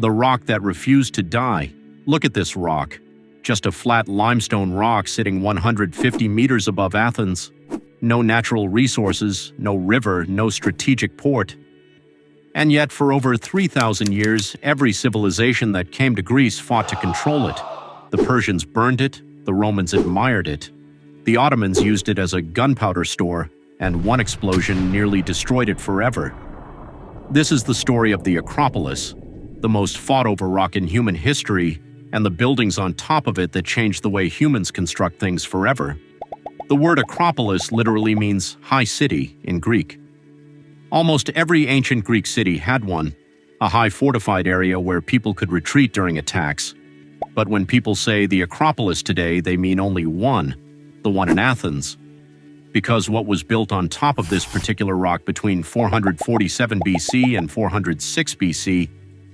The rock that refused to die. Look at this rock. Just a flat limestone rock sitting 150 meters above Athens. No natural resources, no river, no strategic port. And yet, for over 3,000 years, every civilization that came to Greece fought to control it. The Persians burned it, the Romans admired it. The Ottomans used it as a gunpowder store, and one explosion nearly destroyed it forever. This is the story of the Acropolis, the most fought-over rock in human history, and the buildings on top of it that changed the way humans construct things forever. The word Acropolis literally means high city in Greek. Almost every ancient Greek city had one, a high fortified area where people could retreat during attacks. But when people say the Acropolis today, they mean only one, the one in Athens. Because what was built on top of this particular rock between 447 BC and 406 BC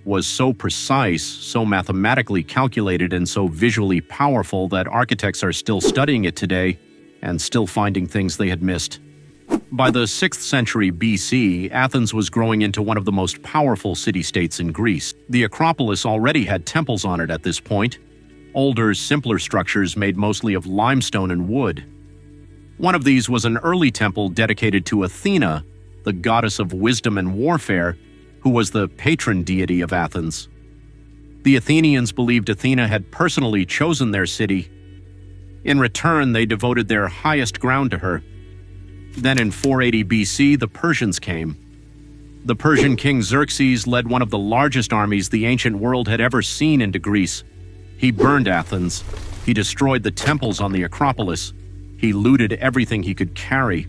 was so precise, so mathematically calculated, and so visually powerful that architects are still studying it today and still finding things they had missed. By the 6th century BC, Athens was growing into one of the most powerful city-states in Greece. The Acropolis already had temples on it at this point, older, simpler structures made mostly of limestone and wood. One of these was an early temple dedicated to Athena, the goddess of wisdom and warfare, who was the patron deity of Athens. The Athenians believed Athena had personally chosen their city. In return, they devoted their highest ground to her. Then in 480 BC, the Persians came. The Persian king Xerxes led one of the largest armies the ancient world had ever seen into Greece. He burned Athens. He destroyed the temples on the Acropolis. He looted everything he could carry.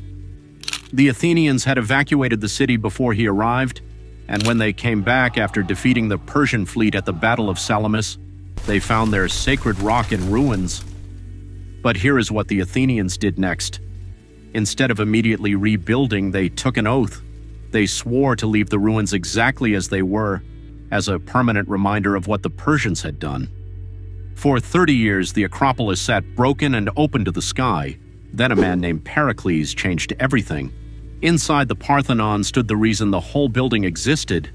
The Athenians had evacuated the city before he arrived, and when they came back after defeating the Persian fleet at the Battle of Salamis, they found their sacred rock in ruins. But here is what the Athenians did next. Instead of immediately rebuilding, they took an oath. They swore to leave the ruins exactly as they were, as a permanent reminder of what the Persians had done. For 30 years, the Acropolis sat broken and open to the sky. Then a man named Pericles changed everything. Inside the Parthenon stood the reason the whole building existed,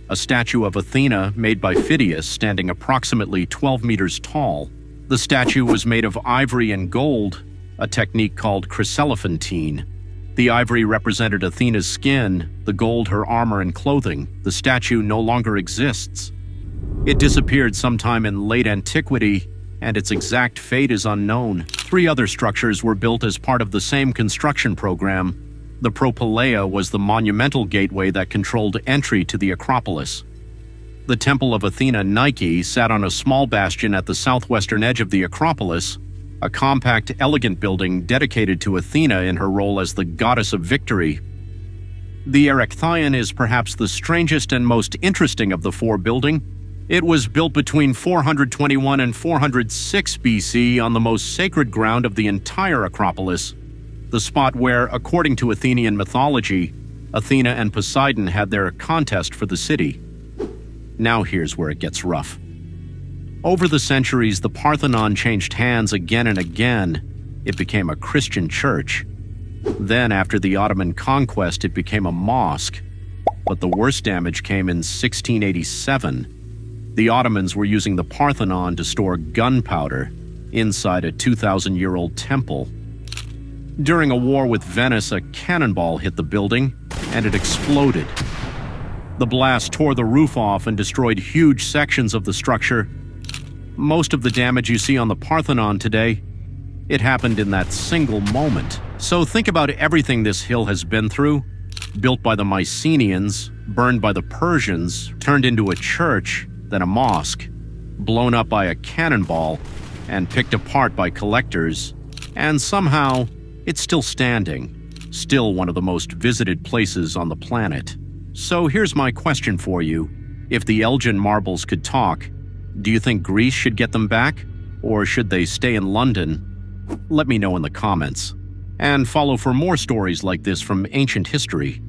a statue of Athena made by Phidias standing approximately 12 meters tall. The statue was made of ivory and gold, a technique called chryselephantine. The ivory represented Athena's skin, the gold her armor and clothing. The statue no longer exists. It disappeared sometime in late antiquity, and its exact fate is unknown. 3 other structures were built as part of the same construction program. The Propylaea was the monumental gateway that controlled entry to the Acropolis. The Temple of Athena Nike sat on a small bastion at the southwestern edge of the Acropolis, a compact, elegant building dedicated to Athena in her role as the goddess of victory. The Erechtheion is perhaps the strangest and most interesting of the 4 buildings. It was built between 421 and 406 BC on the most sacred ground of the entire Acropolis, the spot where, according to Athenian mythology, Athena and Poseidon had their contest for the city. Now here's where it gets rough. Over the centuries, the Parthenon changed hands again and again. It became a Christian church. Then, after the Ottoman conquest, it became a mosque. But the worst damage came in 1687. The Ottomans were using the Parthenon to store gunpowder inside a 2,000-year-old temple. During a war with Venice, a cannonball hit the building, and it exploded. The blast tore the roof off and destroyed huge sections of the structure. Most of the damage you see on the Parthenon today, it happened in that single moment. So think about everything this hill has been through. Built by the Mycenaeans, burned by the Persians, turned into a church, then a mosque, blown up by a cannonball, and picked apart by collectors. And somehow, it's still standing, still one of the most visited places on the planet. So here's my question for you. If the Elgin marbles could talk, do you think Greece should get them back? Or should they stay in London? Let me know in the comments. And follow for more stories like this from ancient history.